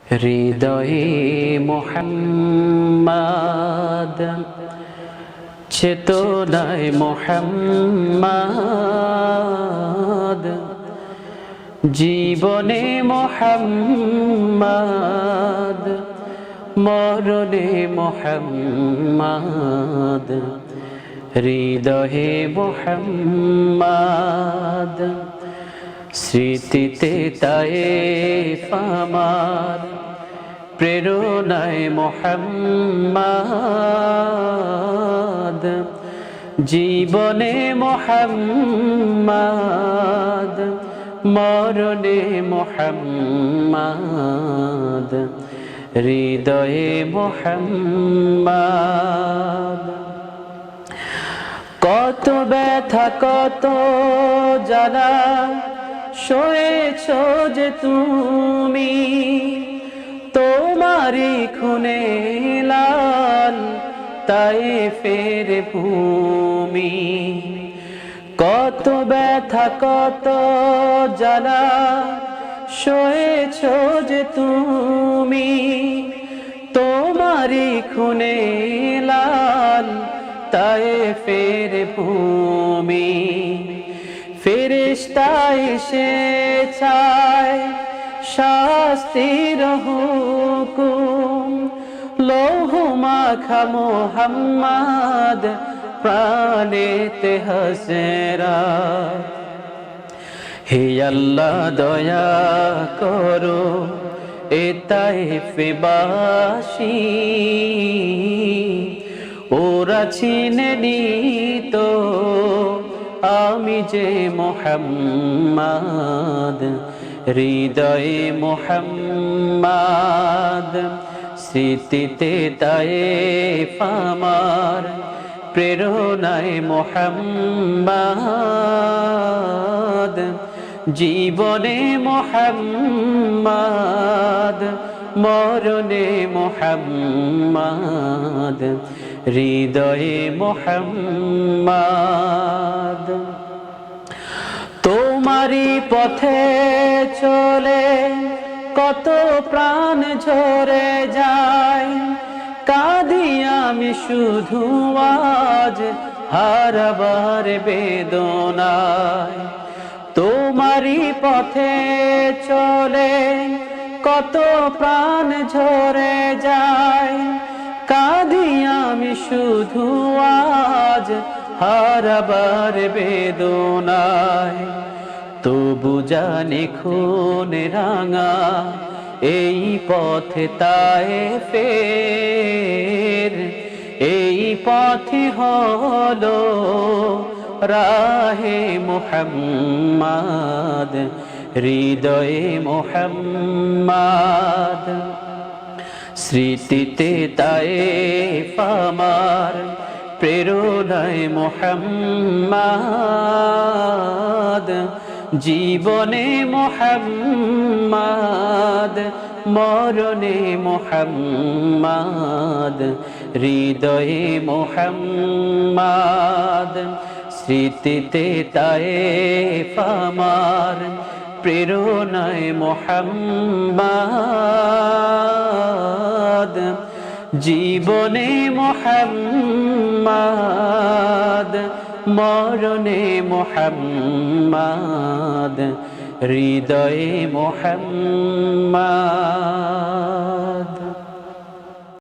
হৃদয়ে মোহাম্মদ, চেতনায় মোহাম্মদ, জীবনে মোহাম্মদ, মরণে মোহাম্মদ। হৃদয়ে মোহাম্মদ, স্মৃতিতে তায়েফ আমার, প্রেরণায় মোহাম্মদ, জীবনে মোহাম্মদ, মরণে মোহাম্মদ। হৃদয়ে মোহাম্মদ, কত ব্যথা কত জ্বালা সয়েছ যে তুমি, তোমারই খুনে লাল তায়েফের ভূমি। কত ব্যথা কত জ্বালা সয়েছ যে তুমি, তোমারই খুনে লাল তায়েফের ভূমি। ফেরেশতা এসে চায় শাস্তির হুকুম, লৌহ মাখা মোহাম্মদ প্রাণেতে হাসরাত। হে আল্লাহ দয়া করো এ তায়েফবাসী, ওরা চিনে নিত আমি যে মোহাম্মদ। হৃদয়ে মোহাম্মদ, স্মৃতিতে তায়েফ আমার, প্রেরণায় মোহাম্মদ, জীবনে মোহাম্মদ, মরণে মোহাম্মদ। হৃদয়ে মোহাম্মদ, তোমারই পথে চলে কত প্রাণ ঝরে যায়, কাঁদি আমি শুধু আজ হারাবার বেদনায়। তোমারই পথে চলে কত প্রাণ ঝরে যায়, কাঁদি আমি শুধু আজ হারাবার বেদনায়। তবু জানি খুন রাঙা এই পথে তায়েফের, এই পথে হলো রাহে মোহাম্মদ। হৃদয়ে মোহাম্মদ, স্মৃতিতে তায়েফ আমার, প্রেরণায় মোহাম্মদ, জীবনে মোহাম্মদ, মরণে মোহাম্মদ। হৃদয়ে মোহাম্মদ, স্মৃতিতে তায়েফ আমার, প্রেরণায় মোহাম্মদ, জীবনে মোহাম্মদ, মরণে মোহাম্মদ। হৃদয়ে মোহাম্মদ।